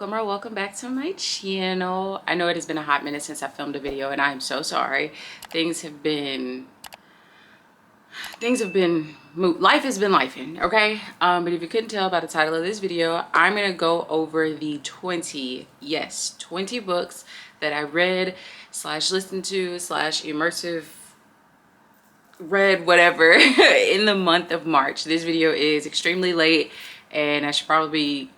Welcome back to my channel. I know it has been a hot minute since I filmed a video and I am so sorry. Things have been life has been lifing, okay? But if you couldn't tell by the title of this video, I'm gonna go over the 20 books that I read slash listened to slash immersive read whatever in the month of March. This video is extremely late and I should probably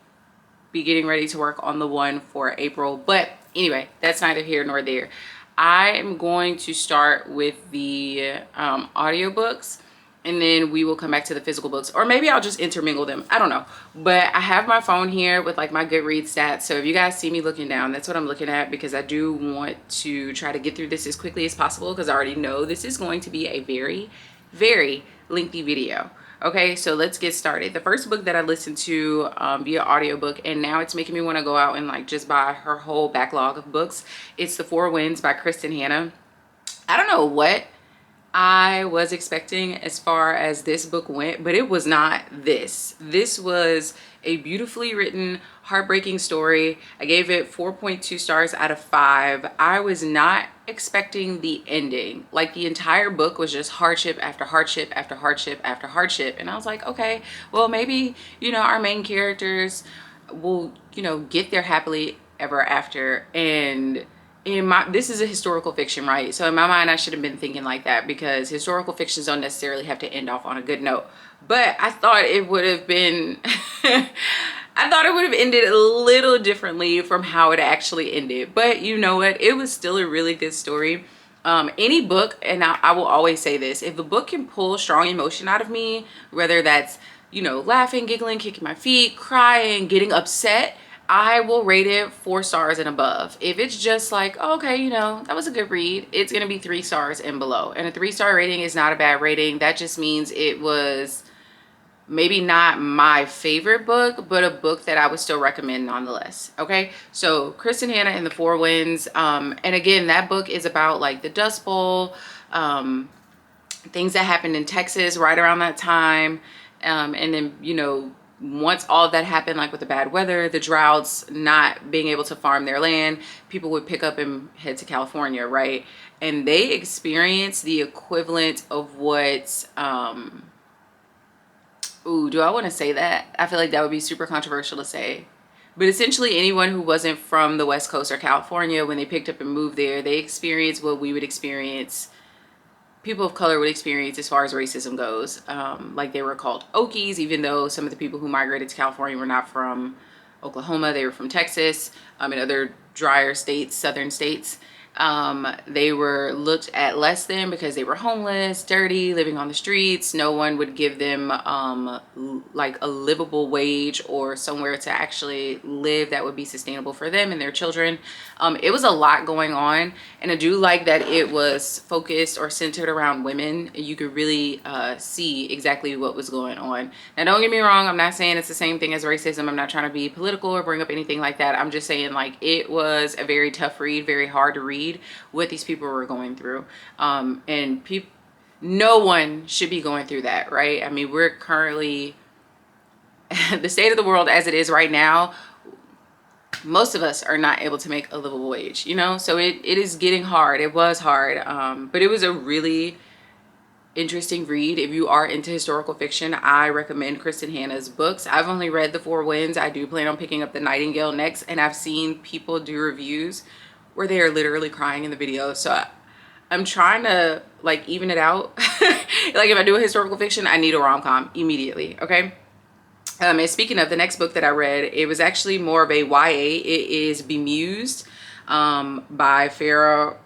be getting ready to work on the one for April, but anyway, that's neither here nor there. I am going to start with the audiobooks, and then we will come back to the physical books, or maybe I'll just intermingle them. I don't know, but I have my phone here with like my Goodreads stats, so if you guys see me looking down, that's what I'm looking at, because I do want to try to get through this as quickly as possible, because I already know this is going to be a very lengthy video. Okay, so let's get started. The first book that I listened to via audiobook, and now it's making me want to go out and like just buy her whole backlog of books. It's The Four Winds by Kristen Hanna. I don't know what I was expecting as far as this book went, but it was not this. This was a beautifully written, heartbreaking story. I gave it 4.2 stars out of 5. I was not expecting the ending. Like, the entire book was just hardship after hardship after hardship after hardship. And I was like, okay, well, maybe, our main characters will, get there happily ever after. And this is a historical fiction, right? So in my mind, I should have been thinking like that, because historical fictions don't necessarily have to end off on a good note. But I thought it would have been I thought it would have ended a little differently from how it actually ended. But you know what? It was still a really good story. Any book, and I will always say this, if the book can pull strong emotion out of me, whether that's, laughing, giggling, kicking my feet, crying, getting upset, I will rate it 4 stars and above. If it's just like, oh, okay, that was a good read, it's going to be 3 stars and below. And a 3-star rating is not a bad rating. That just means it was maybe not my favorite book, but a book that I would still recommend nonetheless. Okay, so Kristen Hanna and The Four Winds. And again, that book is about like the Dust Bowl, things that happened in Texas right around that time. And then, once all of that happened, like with the bad weather, the droughts, not being able to farm their land, people would pick up and head to California, right? And they experienced the equivalent of what, do I want to say that? I feel like that would be super controversial to say. But essentially, anyone who wasn't from the West Coast or California, when they picked up and moved there, they experienced what we would experience, people of color would experience as far as racism goes. Like, they were called Okies, even though some of the people who migrated to California were not from Oklahoma, they were from Texas, and other drier states, southern states. They were looked at less than because they were homeless, dirty, living on the streets. No one would give them like a livable wage or somewhere to actually live that would be sustainable for them and their children. It was a lot going on, and I do like that it was focused or centered around women. You could really see exactly what was going on. Now, don't get me wrong, I'm not saying it's the same thing as racism. I'm not trying to be political or bring up anything like that. I'm just saying, like, it was a very tough read, very hard to read what these people were going through. And no one should be going through that, right? I mean, we're currently the state of the world as it is right now. Most of us are not able to make a livable wage, so it is getting hard. It was hard, but it was a really interesting read. If you are into historical fiction, I recommend Kristen Hanna's books. I've only read The Four Winds. I do plan on picking up The Nightingale next, and I've seen people do reviews where they are literally crying in the video. So I'm trying to like even it out. Like, if I do a historical fiction, I need a rom-com immediately. Okay. And speaking of, the next book that I read, it was actually more of a YA. It is Bemused by Farah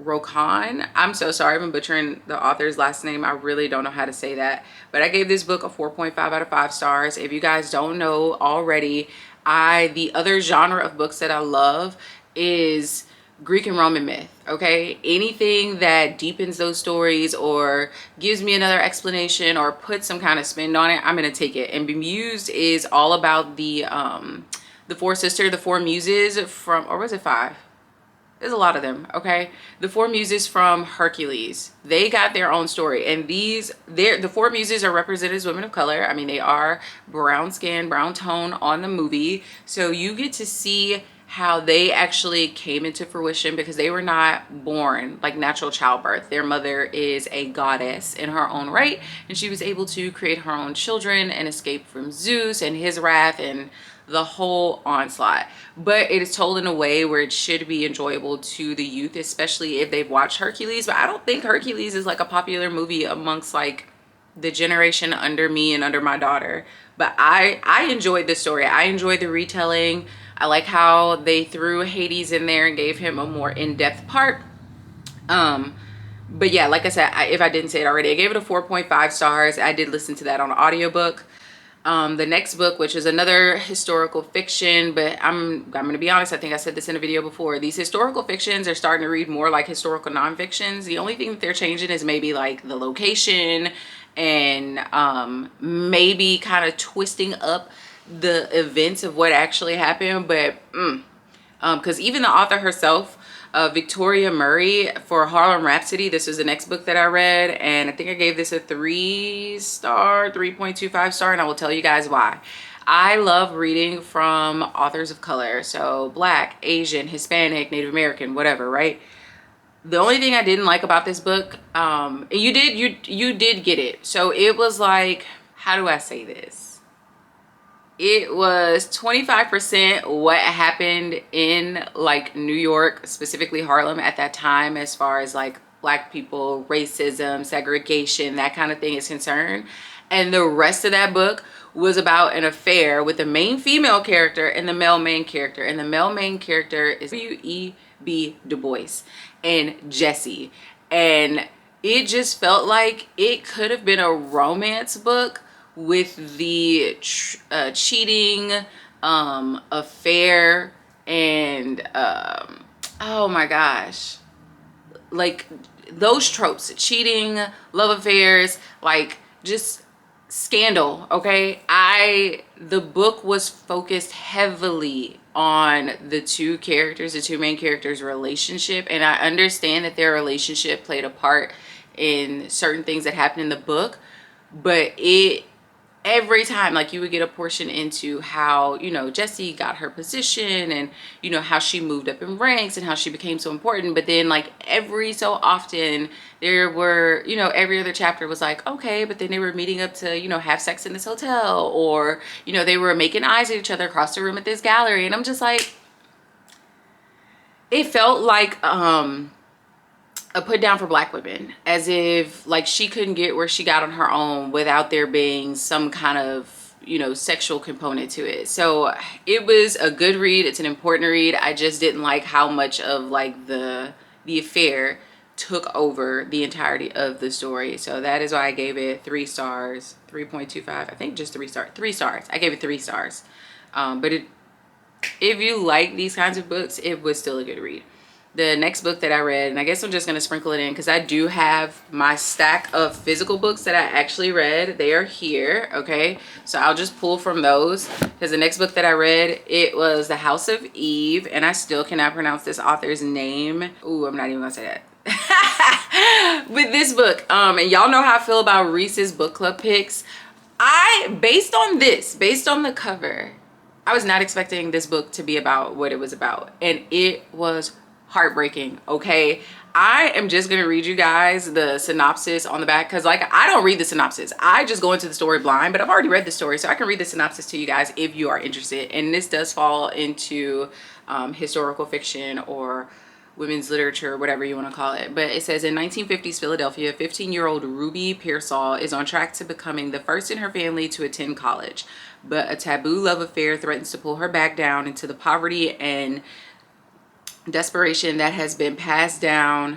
Rokan. I'm so sorry if I'm butchering the author's last name. I really don't know how to say that. But I gave this book a 4.5 out of 5 stars. If you guys don't know already, the other genre of books that I love is Greek and Roman myth. Okay, anything that deepens those stories or gives me another explanation or puts some kind of spin on it, I'm gonna take it. And Bemused is all about the four muses from, or was it 5? There's a lot of them, okay? The four muses from Hercules, they got their own story. And the four muses are represented as women of color. I mean, they are brown skin, brown tone on the movie. So you get to see how they actually came into fruition because they were not born like natural childbirth. Their mother is a goddess in her own right, and she was able to create her own children and escape from Zeus and his wrath and the whole onslaught. But it is told in a way where it should be enjoyable to the youth, especially if they've watched Hercules. But I don't think Hercules is like a popular movie amongst like the generation under me and under my daughter. But I enjoyed the story. I enjoyed the retelling. I like how they threw Hades in there and gave him a more in-depth part. But yeah, like I said, if I didn't say it already, I gave it a 4.5 stars. I did listen to that on audiobook. The next book, which is another historical fiction, but I'm gonna be honest, I think I said this in a video before. These historical fictions are starting to read more like historical nonfictions. The only thing that they're changing is maybe like the location and maybe kind of twisting up the events of what actually happened. But because even the author herself, Victoria Murray, for Harlem Rhapsody, this was the next book that I read, and I think I gave this a 3.25 star, and I will tell you guys why. I love reading from authors of color, so Black, Asian, Hispanic, Native American, whatever, right? The only thing I didn't like about this book, you did get it. So it was like, how do I say this? It was 25% what happened in like New York, specifically Harlem at that time, as far as like Black people, racism, segregation, that kind of thing is concerned. And the rest of that book was about an affair with the main female character and the male main character. And the male main character is W.E.B. Du Bois and Jesse. And it just felt like it could have been a romance book with the cheating, affair, and oh my gosh, like those tropes, cheating, love affairs, like just scandal. Okay, the book was focused heavily on the two main characters relationship, and I understand that their relationship played a part in certain things that happened in the book, but every time, like, you would get a portion into how, you know, Jessie got her position and, you know, how she moved up in ranks and how she became so important. But then, like, every so often there were, you know, every other chapter was like, okay, but then they were meeting up to, you know, have sex in this hotel, or, you know, they were making eyes at each other across the room at this gallery. And I'm just like, it felt like a put down for Black women, as if like she couldn't get where she got on her own without there being some kind of, you know, sexual component to it. So it was a good read. It's an important read. I just didn't like how much of like the affair took over the entirety of the story. So that is why I gave it 3 stars, 3.25. I think just 3 stars. 3 stars. I gave it 3 stars. But if you like these kinds of books, it was still a good read. The next book that I read, and I guess I'm just going to sprinkle it in because I do have my stack of physical books that I actually read. They are here, okay? So I'll just pull from those, because the next book that I read, it was The House of Eve, and I still cannot pronounce this author's name. Ooh, I'm not even going to say that. With this book, and y'all know how I feel about Reese's book club picks. Based on the cover, I was not expecting this book to be about what it was about, and it was heartbreaking. Okay, I am just gonna read you guys the synopsis on the back, because like I don't read the synopsis, I just go into the story blind, but I've already read the story, so I can read the synopsis to you guys if you are interested. And this does fall into historical fiction or women's literature, whatever you want to call it. But it says, in 1950s Philadelphia, 15-year-old Ruby Pearsall is on track to becoming the first in her family to attend college, but a taboo love affair threatens to pull her back down into the poverty and desperation that has been passed on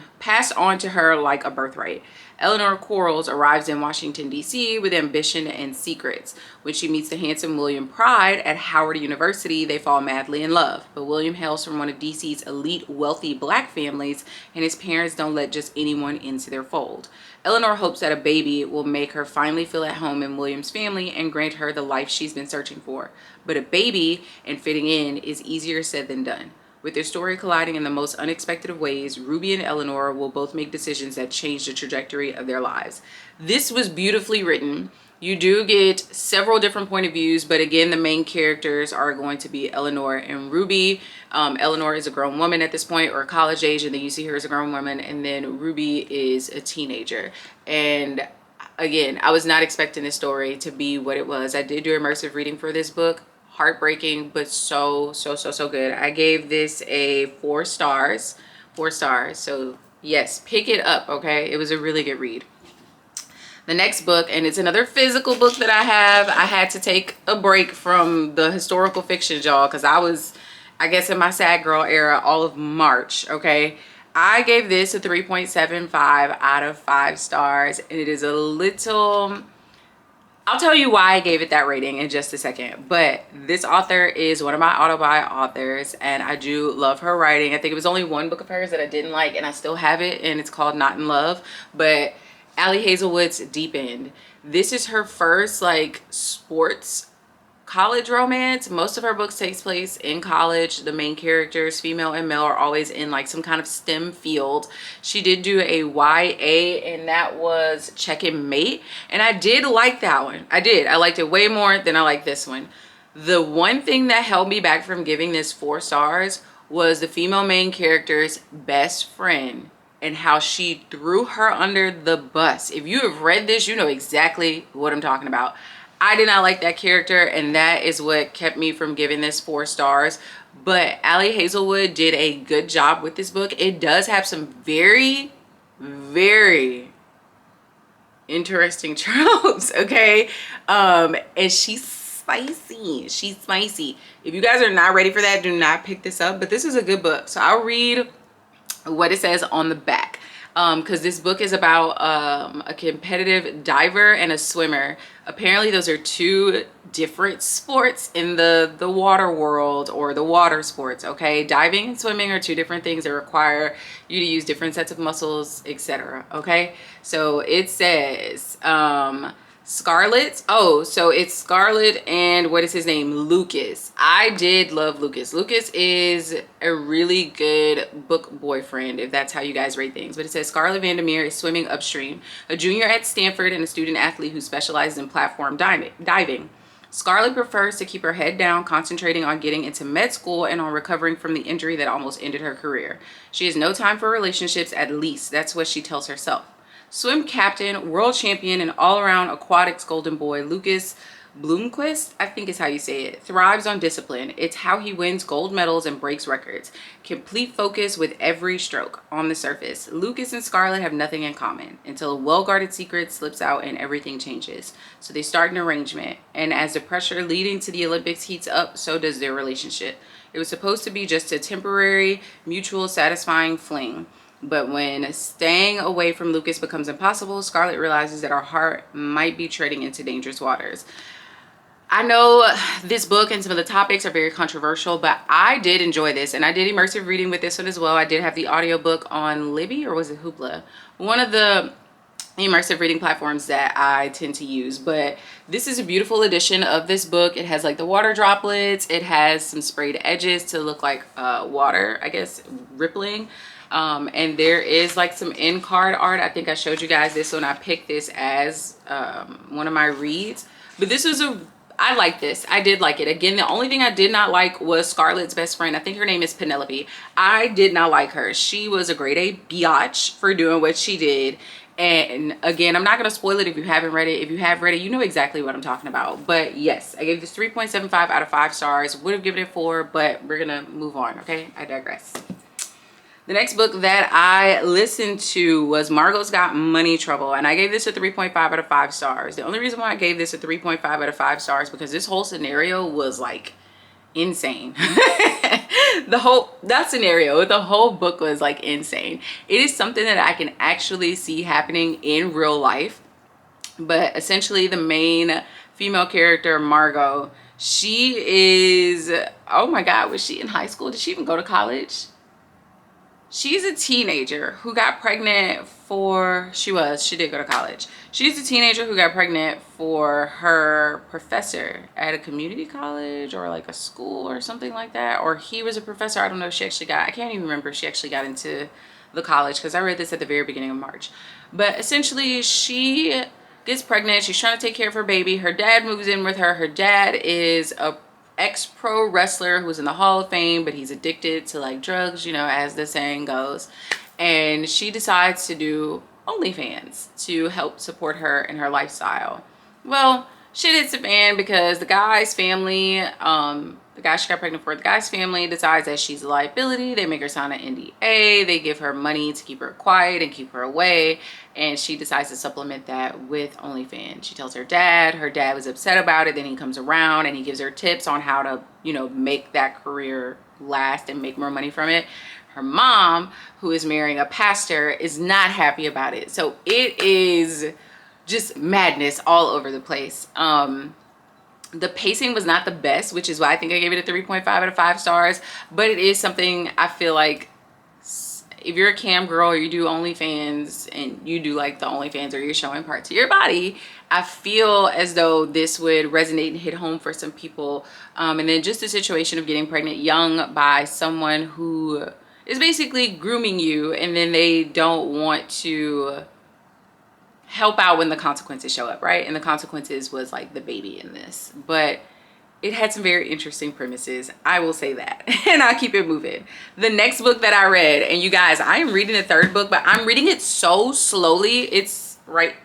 to her like a birthright. Eleanor Quarles arrives in Washington, D.C. with ambition and secrets. When she meets the handsome William Pride at Howard University, they fall madly in love. But William hails from one of D.C.'s elite, wealthy Black families, and his parents don't let just anyone into their fold. Eleanor hopes that a baby will make her finally feel at home in William's family and grant her the life she's been searching for. But a baby and fitting in is easier said than done. With their story colliding in the most unexpected of ways, Ruby and Eleanor will both make decisions that change the trajectory of their lives. This was beautifully written. You do get several different point of views, but again, the main characters are going to be Eleanor and Ruby. Eleanor is a grown woman at this point, or college age, and then you see her as a grown woman, and then Ruby is a teenager. And again, I was not expecting this story to be what it was. I did do immersive reading for this book. Heartbreaking, but so good. I gave this a 4 stars. 4 stars. So yes, pick it up, okay? It was a really good read. The next book, and it's another physical book that I have. I had to take a break from the historical fiction, y'all, because I was, I guess, in my sad girl era all of March, okay? I gave this a 3.75 out of 5 stars, and it is a little... I'll tell you why I gave it that rating in just a second, but this author is one of my auto-buy authors, and I do love her writing. I think it was only one book of hers that I didn't like, and I still have it, and it's called Not in Love, but Ali Hazelwood's Deep End. This is her first like sports college romance. Most of her books takes place in college. The main characters, female and male, are always in like some kind of STEM field. She did do a YA, and that was Check and Mate, and I did like that one. I liked it way more than I like this one. The one thing that held me back from giving this 4 stars was the female main character's best friend and how she threw her under the bus. If you have read this, you know exactly what I'm talking about. I did not like that character, and that is what kept me from giving this 4 stars. But Ali Hazelwood did a good job with this book. It does have some very, very interesting tropes, okay? And she's spicy. She's spicy. If you guys are not ready for that, do not pick this up. But this is a good book. So I'll read what it says on the back, because this book is about a competitive diver and a swimmer. Apparently those are 2 different sports in the water world, or the water sports, okay? Diving and swimming are 2 different things that require you to use different sets of muscles, etc. Okay, so it says Scarlett. Oh, so it's Scarlett and what is his name? Lucas. I did love Lucas. Lucas is a really good book boyfriend, if that's how you guys rate things. But it says Scarlett Vandermeer is swimming upstream, a junior at Stanford and a student athlete who specializes in platform diving. Scarlett prefers to keep her head down, concentrating on getting into med school and on recovering from the injury that almost ended her career. She has no time for relationships, at least that's what she tells herself. Swim captain, world champion, and all-around aquatics golden boy Lucas Bloomquist, I think is how you say it, thrives on discipline. It's how he wins gold medals and breaks records. Complete focus with every stroke. On the surface, Lucas and Scarlett have nothing in common until a well-guarded secret slips out and everything changes. So they start an arrangement, and as the pressure leading to the Olympics heats up, so does their relationship. It was supposed to be just a temporary, mutual, satisfying fling. But when staying away from Lucas becomes impossible, Scarlett realizes that her heart might be treading into dangerous waters. I know this book and some of the topics are very controversial, but I did enjoy this, and I did immersive reading with this one as well. I did have the audiobook on Libby, or was it Hoopla? One of the immersive reading platforms that I tend to use. But this is a beautiful edition of this book. It has like the water droplets. It has some sprayed edges to look like water, I guess, rippling. And there is like some end card art. I think I showed you guys this when I picked this as one of my reads. But this was I like this. I did like it. Again, the only thing I did not like was Scarlett's best friend. I think her name is Penelope. I did not like her. She was a grade A biatch for doing what she did. And again, I'm not going to spoil it if you haven't read it. If you have read it, you know exactly what I'm talking about. But yes, I gave this 3.75 out of 5 stars. Would have given it 4, but we're going to move on, okay? I digress. The next book that I listened to was Margot's Got Money Trouble, and I gave this a 3.5 out of 5 stars. The only reason why I gave this a 3.5 out of 5 stars because this whole scenario was like insane. The whole book was like insane. It is something that I can actually see happening in real life. But essentially the main female character, Margot, she is, oh my God, was she in high school? Did she even go to college? she's a teenager who got pregnant for, she did go to college. She's a teenager who got pregnant for her professor at a community college or like a school or something like that. Or he was a professor. I don't know if she actually got, I can't even remember if she actually got into the college because I read this at the very beginning of March. But essentially she gets pregnant. She's trying to take care of her baby. Her dad moves in with her. Her dad is a ex-pro wrestler who's in the Hall of Fame, but he's addicted to like drugs, you know, as the saying goes. And she decides to do OnlyFans to help support her in her lifestyle. Well, shit hits the fan because the guy's family, the guy she got pregnant for, the guy's family decides that she's a liability. They make her sign an NDA. They give her money to keep her quiet and keep her away. And she decides to supplement that with OnlyFans. She tells her dad. Her dad was upset about it. Then he comes around and he gives her tips on how to, you know, make that career last and make more money from it. Her mom, who is marrying a pastor, is not happy about it. So it is just madness all over the place. The pacing was not the best, which is why I think I gave it a 3.5 out of 5 stars. But it is something I feel like if you're a cam girl or you do OnlyFans and you do like the OnlyFans or you're showing parts of your body, I feel as though this would resonate and hit home for some people. And then just the situation of getting pregnant young by someone who is basically grooming you and then they don't want to help out when the consequences show up, right? And the consequences was like the baby in this. But it had some very interesting premises, I will say that. And I'll keep it moving. The next book that I read, and you guys, I am reading the third book, but I'm reading it so slowly. It's right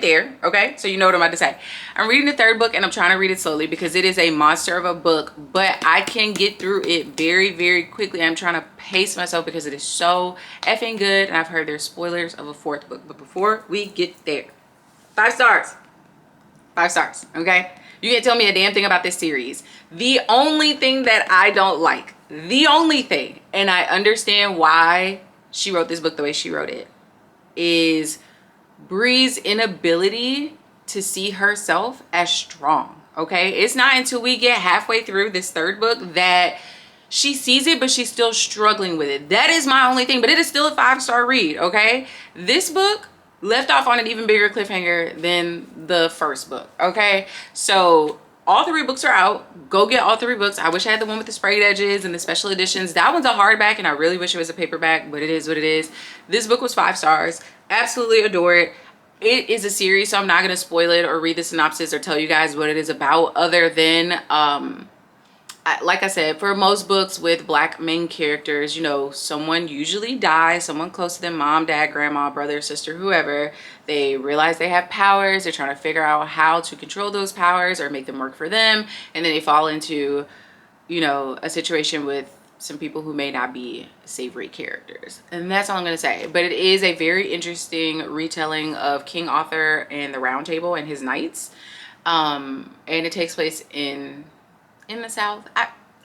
there, okay? So you know what I'm about to say. I'm reading the third book and I'm trying to read it slowly because it is a monster of a book, but I can get through it very, very quickly. I'm trying to pace myself because it is so effing good. And I've heard there's spoilers of a fourth book, but before we get there, 5 stars. 5 stars, okay? You can't tell me a damn thing about this series. The only thing that I don't like, the only thing, and I understand why she wrote this book the way she wrote it, is Bree's inability to see herself as strong, okay? It's not until we get halfway through this third book that she sees it, but she's still struggling with it. That is my only thing, but it is still a 5-star read, okay? This book left off on an even bigger cliffhanger than the first book, okay? So all 3 books are out. Go get all 3 books. I wish I had the one with the sprayed edges and the special editions. That one's a hardback and I really wish it was a paperback, but it is what it is. This book was 5 stars. Absolutely adore it. It is a series, so I'm not going to spoil it or read the synopsis or tell you guys what it is about, other than like I said, for most books with Black main characters, you know, someone usually dies, someone close to them, mom, dad, grandma, brother, sister, whoever. They realize they have powers. They're trying to figure out how to control those powers or make them work for them. And then they fall into, you know, a situation with some people who may not be savory characters. And that's all I'm going to say. But it is a very interesting retelling of King Arthur and the Round Table and his knights. And it takes place in the South.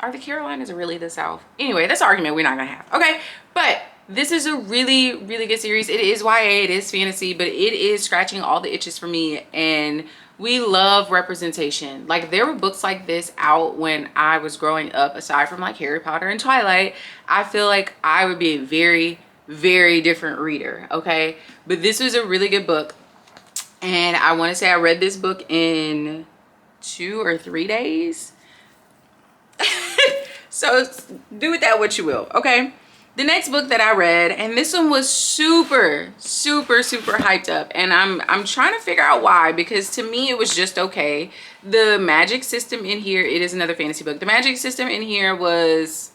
Are the Carolinas really the South? Anyway, that's an argument we're not gonna have, okay? But this is a really, really good series. It is YA, it is fantasy, but it is scratching all the itches for me. And we love representation. Like, there were books like this out when I was growing up, aside from like Harry Potter and Twilight. I feel like I would be a very, very different reader, okay? But this was a really good book. And I want to say I read this book in 2 or 3 days. So do with that what you will, okay? The next book that I read, and this one was super, super, super hyped up, and I'm trying to figure out why, because to me it was just okay. The magic system in here, it is another fantasy book. The magic system in here was,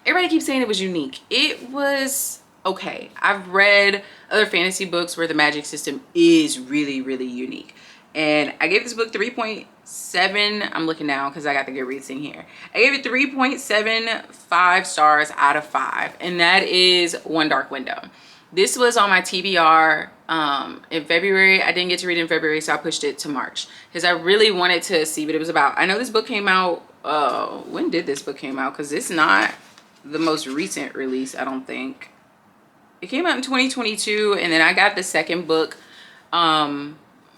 everybody keeps saying it was unique. It was okay. I've read other fantasy books where the magic system is really, really unique. And I gave this book 3.7. I'm looking now because I got the Goodreads thing here. I gave it 3.75 stars out of 5. And that is One Dark Window. This was on my TBR in February. I didn't get to read it in February, so I pushed it to March. Because I really wanted to see what it was about. I know this book came out, when did this book came out? Because it's not the most recent release, I don't think. It came out in 2022, and then I got the second book.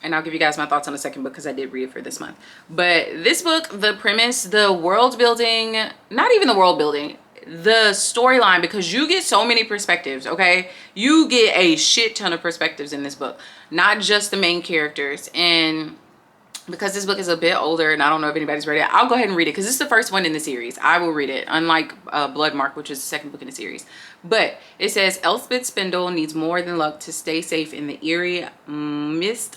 And I'll give you guys my thoughts on the second book because I did read it for this month. But this book, the premise, the world building, not even the world building, the storyline, because you get so many perspectives, okay? You get a shit ton of perspectives in this book, not just the main characters. And because this book is a bit older and I don't know if anybody's read it, I'll go ahead and read it because this is the first one in the series. I will read it, unlike Bloodmark, which is the second book in the series. But it says, Elspeth Spindle needs more than luck to stay safe in the eerie Mistlock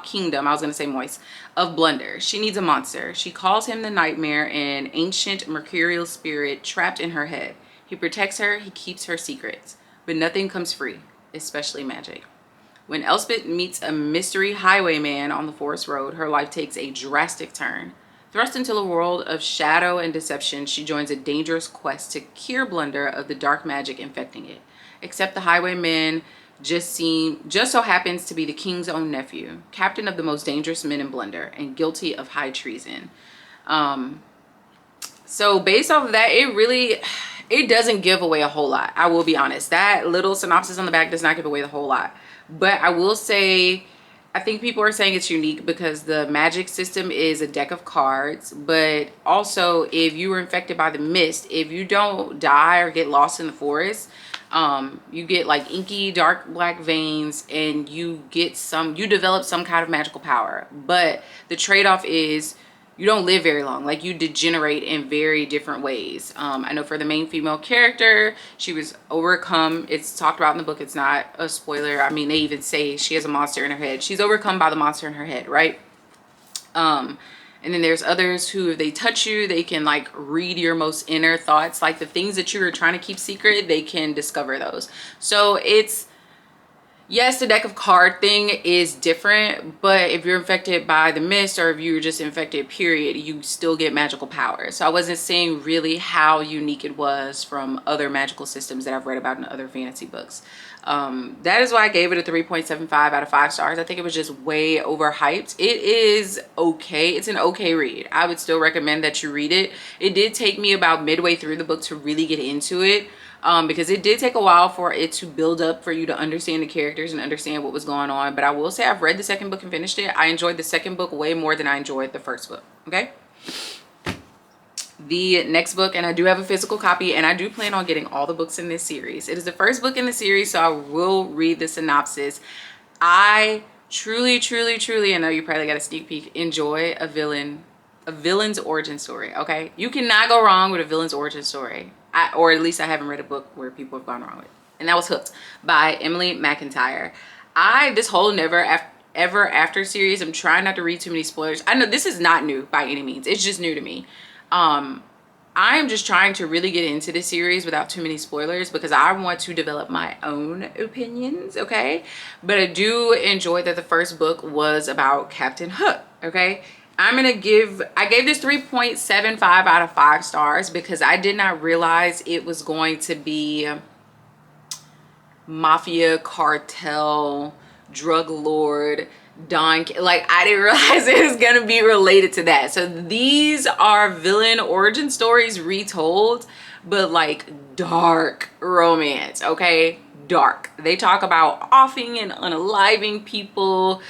Kingdom, I was going to say moist, of Blunder. She needs a monster. She calls him the Nightmare, an ancient mercurial spirit trapped in her head. He protects her, he keeps her secrets. But nothing comes free, especially magic. When Elspeth meets a mystery highwayman on the forest road, her life takes a drastic turn. Thrust into a world of shadow and deception, she joins a dangerous quest to cure Blunder of the dark magic infecting it. Except the highwayman just so happens to be the king's own nephew, captain of the most dangerous men in Blunder, and guilty of high treason. So based off of that, it doesn't give away a whole lot. I will be honest. That little synopsis on the back does not give away the whole lot. But I will say, I think people are saying it's unique because the magic system is a deck of cards. But also, if you were infected by the mist, if you don't die or get lost in the forest, you get like inky dark black veins and you develop some kind of magical power. But the trade-off is you don't live very long. Like, you degenerate in very different ways. I know for the main female character, she was overcome. It's talked about in the book. It's not a spoiler. I mean, they even say she has a monster in her head. She's overcome by the monster in her head, right? And then there's others who, if they touch you, they can like read your most inner thoughts. Like the things that you were trying to keep secret, they can discover those. So it's, yes, the deck of card thing is different, but if you're infected by the mist or if you're just infected, period, you still get magical powers. So I wasn't saying really how unique it was from other magical systems that I've read about in other fantasy books. That is why I gave it a 3.75 out of 5 stars. I think it was just way overhyped. It is okay. It's an okay read. I would still recommend that you read it. It did take me about midway through the book to really get into it. Because it did take a while for it to build up for you to understand the characters and understand what was going on. But I will say I've read the second book and finished it. I enjoyed the second book way more than I enjoyed the first book. Okay. The next book, and I do have a physical copy, and I do plan on getting all the books in this series. It is the first book in the series, so I will read the synopsis. I truly, I know you probably got a sneak peek, enjoy a villain's origin story. Okay, you cannot go wrong with a villain's origin story. Or at least I haven't read a book where people have gone wrong with it. And that was Hooked by Emily McIntyre. This whole Never Ever After series, I'm trying not to read too many spoilers. I know this is not new by any means. It's just new to me. I'm just trying to really get into this series without too many spoilers because I want to develop my own opinions, okay? But I do enjoy that the first book was about Captain Hook, okay? I gave this 3.75 out of 5 stars because I did not realize it was going to be mafia, cartel, drug lord, Don. Like, I didn't realize it was going to be related to that. So these are villain origin stories retold, but like dark romance, okay? Dark. They talk about offing and unaliving people,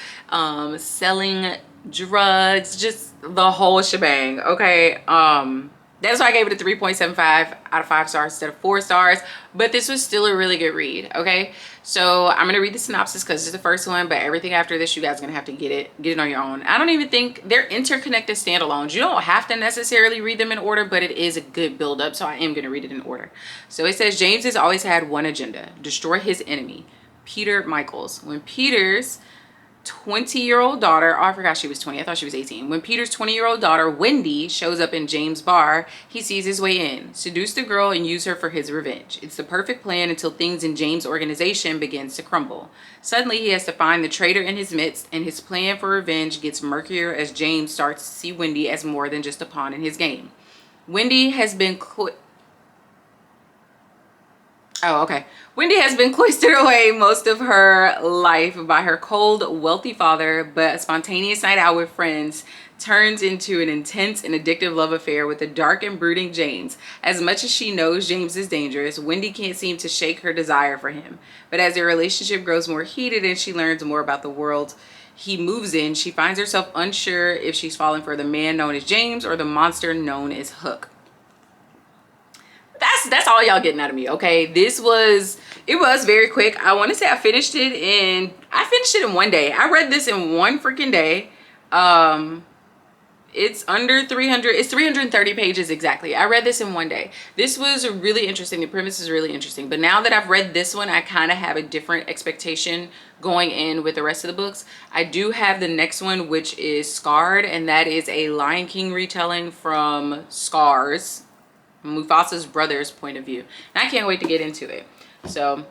selling drugs, just the whole shebang, okay? That's why I gave it a 3.75 out of 5 stars instead of 4 stars, but this was still a really good read, okay? So I'm gonna read the synopsis because it's the first one, but everything after this, you guys are gonna have to get it on your own. I don't even think they're interconnected standalones. You don't have to necessarily read them in order, but it is a good build-up, so I am gonna read it in order. So it says, James has always had one agenda: destroy his enemy, Peter Michaels. When Peter's 20-year-old daughter, oh, I forgot she was 20, I thought she was 18. When Peter's 20-year-old daughter Wendy shows up in James' bar, he sees his way in, seduce the girl and use her for his revenge. It's the perfect plan until things in James' organization begins to crumble. Suddenly he has to find the traitor in his midst, and his plan for revenge gets murkier as James starts to see Wendy as more than just a pawn in his game. Wendy has been Wendy has been cloistered away most of her life by her cold, wealthy father, but a spontaneous night out with friends turns into an intense and addictive love affair with the dark and brooding James. As much as she knows James is dangerous, Wendy can't seem to shake her desire for him. But as their relationship grows more heated and she learns more about the world he moves in, she finds herself unsure if she's falling for the man known as James or the monster known as Hook. that's all y'all getting out of me, okay? It was very quick. I want to say I finished it in one day. I read this in one freaking day. It's under 300, it's 330 pages exactly. I read this in one day. This was really interesting. The premise is really interesting. But now that I've read this one, I kind of have a different expectation going in with the rest of the books. I do have the next one, which is Scarred, and that is a Lion King retelling from Scar's, Mufasa's brother's point of view. And I can't wait to get into it. So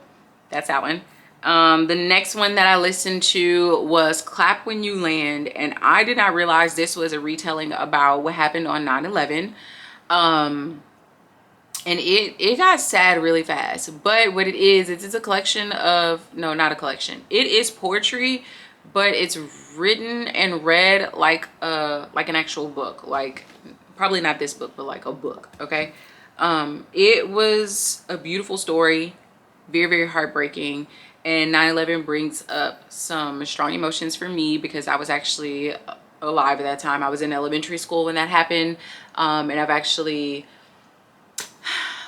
that's that one. The next one that I listened to was Clap When You Land, and I did not realize this was a retelling about what happened on 9/11. And it got sad really fast. But what it is, it's a collection of, no, not a collection. It is poetry, but it's written and read like an actual book. Like, probably not this book, but like a book, okay? It was a beautiful story, very, very heartbreaking. And 9/11 brings up some strong emotions for me because I was actually alive at that time. I was in elementary school when that happened. And I've actually,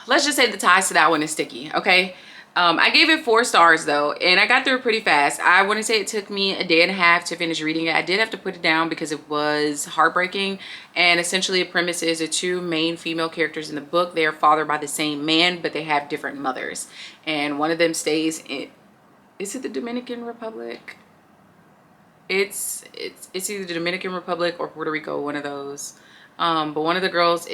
let's just say the ties to that one is sticky, okay? I gave it 4 stars though, and I got through it pretty fast. I want to say it took me a day and a half to finish reading it. I did have to put it down because it was heartbreaking. And essentially the premise is the 2 main female characters in the book, they are fathered by the same man, but they have different mothers. And one of them stays in, is it the Dominican Republic? It's either the Dominican Republic or Puerto Rico, one of those. But one of the girls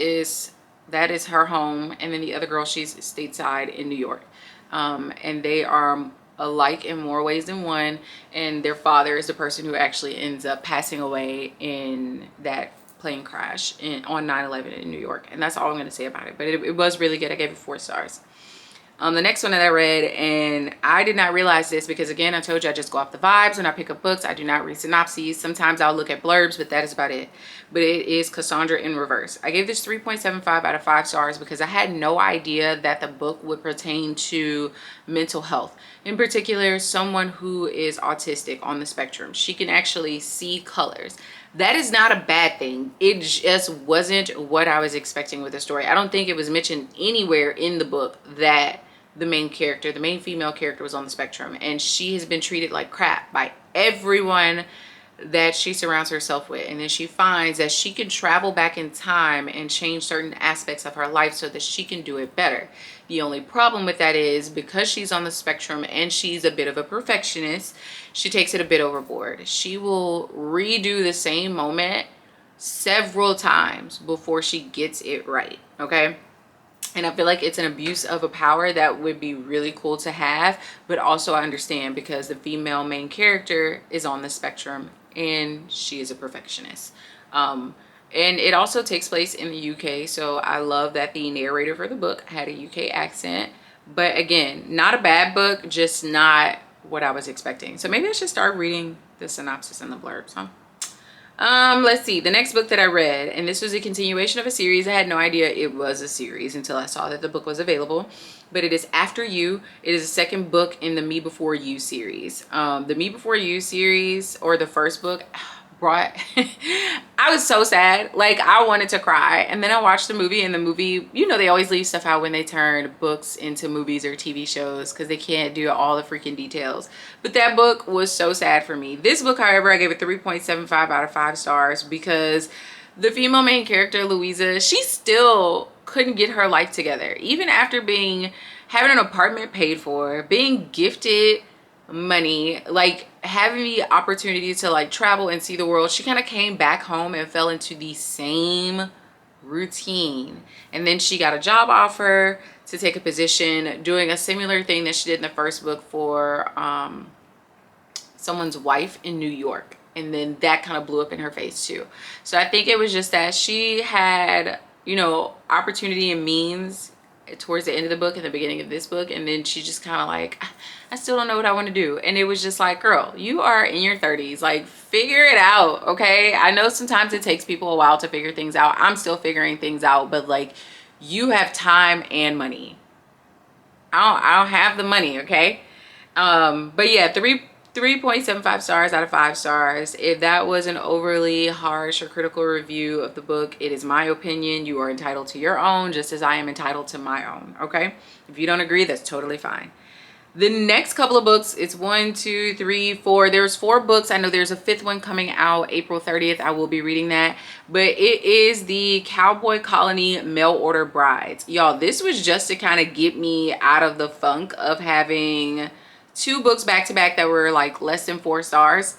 that is her home, and then the other girl, she's stateside in New York. And they are alike in more ways than one, and their father is the person who actually ends up passing away in that plane crash on 9/11 in New York. And that's all I'm going to say about it, but it was really good. I gave it 4 stars. The next one that I read, and I did not realize this because, again, I told you I just go off the vibes when I pick up books. I do not read synopses. Sometimes I'll look at blurbs, but that is about it. But it is Cassandra in Reverse. I gave this 3.75 out of 5 stars because I had no idea that the book would pertain to mental health. In particular, someone who is autistic on the spectrum. She can actually see colors. That is not a bad thing. It just wasn't what I was expecting with the story. I don't think it was mentioned anywhere in the book that the main female character was on the spectrum, and she has been treated like crap by everyone that she surrounds herself with. And then she finds that she can travel back in time and change certain aspects of her life so that she can do it better. The only problem with that is because she's on the spectrum and she's a bit of a perfectionist, she takes it a bit overboard. She will redo the same moment several times before she gets it right, okay? And I feel like it's an abuse of a power that would be really cool to have, but also I understand because the female main character is on the spectrum and she is a perfectionist. And it also takes place in the UK, so I love that the narrator for the book had a UK accent. But again, not a bad book, just not what I was expecting. So maybe I should start reading the synopsis and the blurbs, huh? Let's see, the next book that I read, and this was a continuation of a series. I had no idea it was a series until I saw that the book was available, but it is After You. It is the second book in the Me Before You series. The Me Before You series, or the first book, brought I was so sad, like I wanted to cry. And then I watched the movie, and the movie, you know, they always leave stuff out when they turn books into movies or TV shows because they can't do all the freaking details. But that book was so sad for me. This book, however, I gave it 3.75 out of 5 stars because the female main character, Louisa, she still couldn't get her life together. Even after having an apartment paid for, being gifted money, like having the opportunity to like travel and see the world, she kind of came back home and fell into the same routine. And then she got a job offer to take a position doing a similar thing that she did in the first book for someone's wife in New York. And then that kind of blew up in her face too. So I think it was just that she had, you know, opportunity and means towards the end of the book and the beginning of this book, and then she just kind of like, I still don't know what I want to do. And it was just like, girl, you are in your 30s, like figure it out, okay? I know sometimes it takes people a while to figure things out. I'm still figuring things out, but like, you have time and money. I don't have the money, okay? But yeah, 3.75 stars out of 5 stars. If that was an overly harsh or critical review of the book, it is my opinion. You are entitled to your own, just as I am entitled to my own, okay? If you don't agree, that's totally fine. The next couple of books, it's 1, 2, 3, 4. There's 4 books. I know there's a 5th one coming out April 30th. I will be reading that. But it is the Cowboy Colony Mail Order Brides. Y'all, this was just to kind of get me out of the funk of having 2 books back to back that were like less than 4 stars.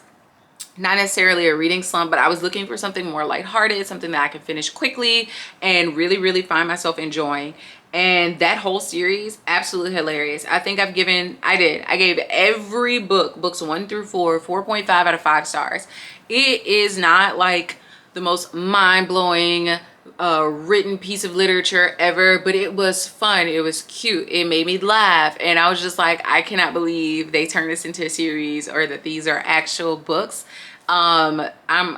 Not necessarily a reading slump, but I was looking for something more lighthearted, something that I could finish quickly and really find myself enjoying. And that whole series, absolutely hilarious. I think I gave every book, books 1 through 4, 4.5 out of 5 stars. It is not like the most mind-blowing written piece of literature ever, but it was fun. It was cute. It made me laugh. And I was just like, I cannot believe they turned this into a series, or that these are actual books. I'm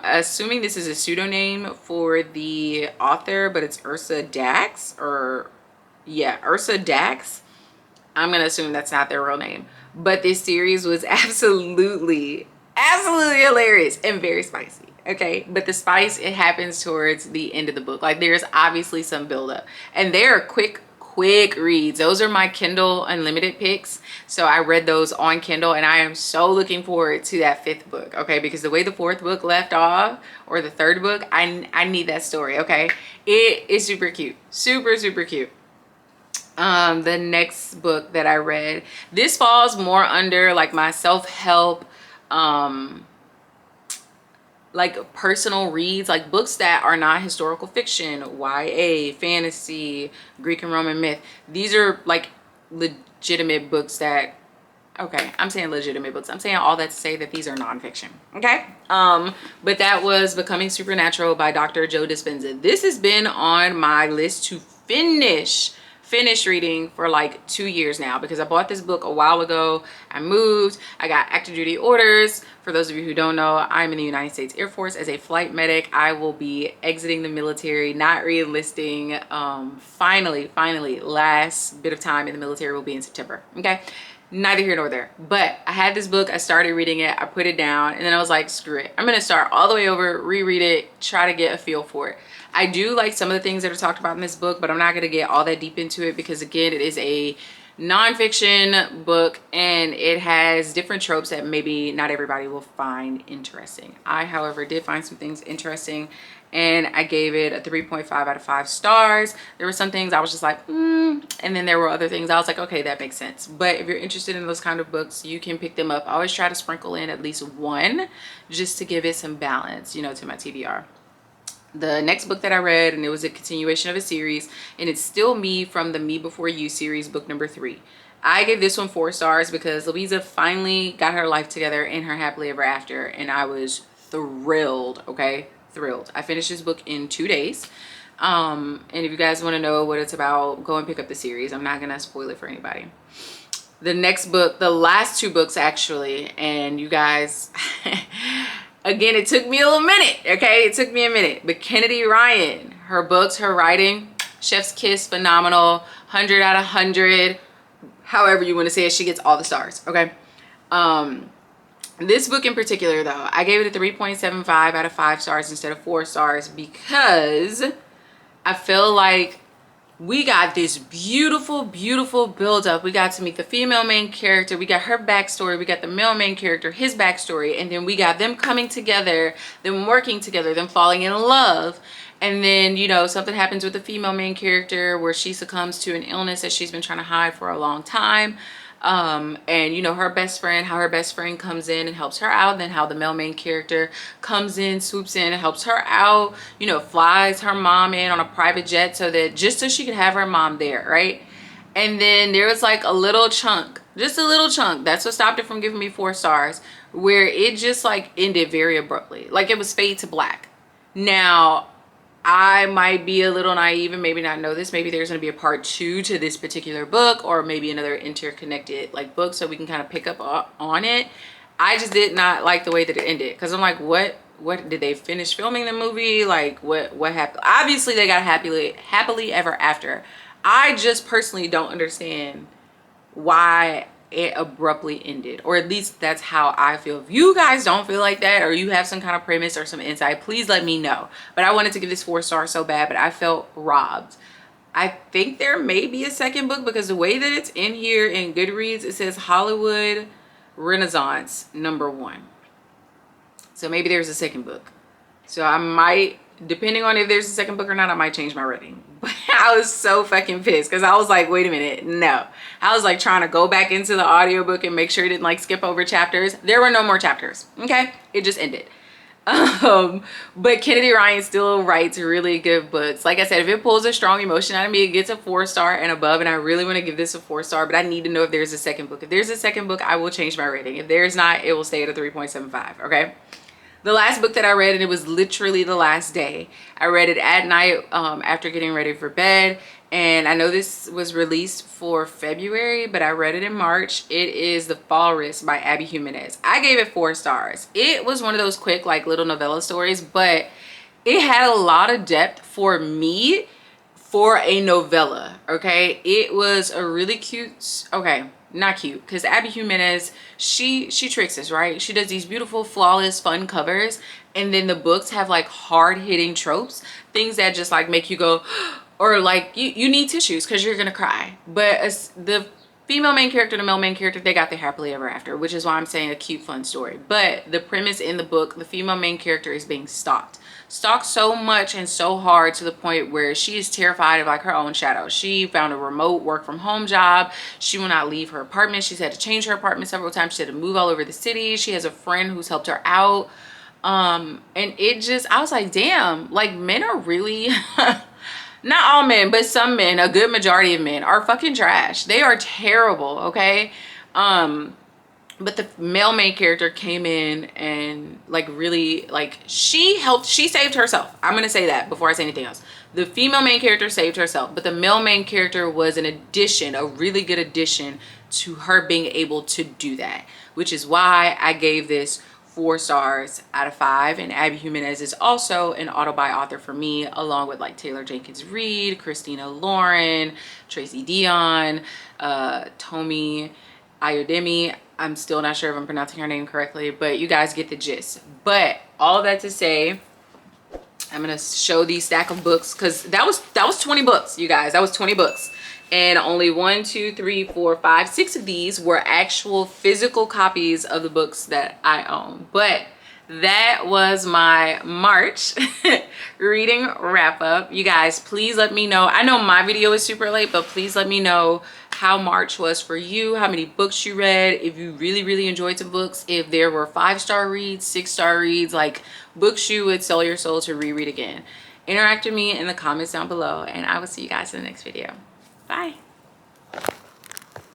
assuming this is a pseudonym for the author, but it's Ursa Dax, or yeah, Ursa Dax. I'm gonna assume that's not their real name. But this series was absolutely hilarious and very spicy. Okay, but the spice, it happens towards the end of the book. Like, there's obviously some buildup, and they are quick reads. Those are my Kindle Unlimited picks, so I read those on Kindle, and I am so looking forward to that 5th book. Okay, because the way the 4th book left off, or the 3rd book, I need that story. Okay, it is super cute, super cute. The next book that I read, this falls more under like my self-help, like personal reads, like books that are not historical fiction, YA, fantasy, Greek and Roman myth. These are like legitimate books that, okay, I'm saying legitimate books. I'm saying all that to say that these are nonfiction, okay? But that was Becoming Supernatural by Dr. Joe Dispenza. This has been on my list to finish reading for like 2 years now, because I bought this book a while ago. I moved, I got active duty orders. For those of you who don't know, I'm in the United States Air Force as a flight medic. I will be exiting the military, not re-enlisting. Finally, last bit of time in the military will be in September, okay? Neither here nor there. But I had this book, I started reading it, I put it down, and then I was like, screw it, I'm gonna start all the way over, reread it, try to get a feel for it. I do like some of the things that are talked about in this book, but I'm not gonna get all that deep into it, because again, it is a nonfiction book, and it has different tropes that maybe not everybody will find interesting. I, however, did find some things interesting, and I gave it a 3.5 out of 5 stars. There were some things I was just like, and then there were other things I was like, okay, that makes sense. But if you're interested in those kind of books, you can pick them up. I always try to sprinkle in at least one, just to give it some balance, you know, to my TBR. The next book that I read, and it was a continuation of a series, and it's still Me from the Me Before You series, book number 3. I gave this one 4 stars because Louisa finally got her life together in her happily ever after, and I was thrilled, okay? Thrilled. I finished this book in 2 days. And if you guys want to know what it's about, go and pick up the series. I'm not gonna spoil it for anybody. The next book, the last 2 books actually, and you guys again, it took me a little minute, okay? It took me a minute. But Kennedy Ryan, her books, her writing, chef's kiss, phenomenal, 100 out of 100, however you want to say it, she gets all the stars, okay? This book in particular, though, I gave it a 3.75 out of 5 stars instead of 4 stars, because I feel like we got this beautiful build-up. We got to meet the female main character, we got her backstory, we got the male main character, his backstory, and then we got them coming together, them working together, them falling in love. And then, you know, something happens with the female main character where she succumbs to an illness that she's been trying to hide for a long time. And you know, her best friend, how her best friend comes in and helps her out, and then how the male main character comes in, swoops in and helps her out, you know, flies her mom in on a private jet so that just so she could have her mom there, right? And then there was like a little chunk, just a little chunk, that's what stopped it from giving me 4 stars, where it just like ended very abruptly, like it was fade to black. Now I might be a little naive and maybe not know this. Maybe there's going to be a part 2 to this particular book, or maybe another interconnected like book, so we can kind of pick up on it. I just did not like the way that it ended, because I'm like, what did they finish filming the movie? Like what happened? Obviously they got happily ever after. I just personally don't understand why it abruptly ended, or at least that's how I feel. If you guys don't feel like that, or you have some kind of premise or some insight, please let me know. But I wanted to give this 4 stars so bad, but I felt robbed. I think there may be a second book, because the way that it's in here in Goodreads, it says Hollywood Renaissance #1. So maybe there's a second book. So I might, depending on if there's a second book or not, I might change my rating. But I was so fucking pissed, because I was like, wait a minute, no. I was like trying to go back into the audiobook and make sure it didn't like skip over chapters. There were no more chapters, okay? It just ended. But Kennedy Ryan still writes really good books. Like I said, if it pulls a strong emotion out of me, it gets a 4 star and above, and I really want to give this a 4 star, but I need to know if there's a second book. If there's a second book, I will change my rating. If there's not, it will stay at a 3.75. Okay. The last book that I read, and it was literally the last day, I read it at night after getting ready for bed. And I know this was released for February, but I read it in March. It is The Walrus by Abby Jimenez. I gave it 4 stars. It was one of those quick like little novella stories, but it had a lot of depth for me for a novella. Okay, it was a really cute, okay, not cute, because Abby Jimenez, she tricks us, right? She does these beautiful, flawless, fun covers, and then the books have like hard-hitting tropes, things that just like make you go, or like you need tissues because you're gonna cry. But as the female main character and the male main character, they got their happily ever after, which is why I'm saying a cute, fun story. But the premise in the book, the female main character is being stalked so much and so hard, to the point where she is terrified of like her own shadow. She found a remote work from home job. She will not leave her apartment. She's had to change her apartment several times. She had to move all over the city. She has a friend who's helped her out. And it just, I was like, damn, like men are really not all men, but some men, a good majority of men are fucking trash. They are terrible. Okay. But the male main character came in and like really, like she saved herself. I'm gonna say that before I say anything else. The female main character saved herself, but the male main character was an addition, a really good addition to her being able to do that, which is why I gave this 4 stars out of 5. And Abby Jimenez is also an auto-buy author for me, along with like Taylor Jenkins Reid, Christina Lauren, Tracy Dion, Tomi Ayodemi. I'm still not sure if I'm pronouncing her name correctly, but you guys get the gist. But all that to say, I'm gonna show these stack of books, because that was 20 books, you guys. That was 20 books, and only 1, 2, 3, 4, 5, 6 of these were actual physical copies of the books that I own. But that was my March reading wrap up. You guys, please let me know. I know my video is super late, but please let me know how March was for you, how many books you read, if you really enjoyed some books, if there were 5-star reads, 6-star reads, like books you would sell your soul to reread again. Interact with me in the comments down below, and I will see you guys in the next video. Bye.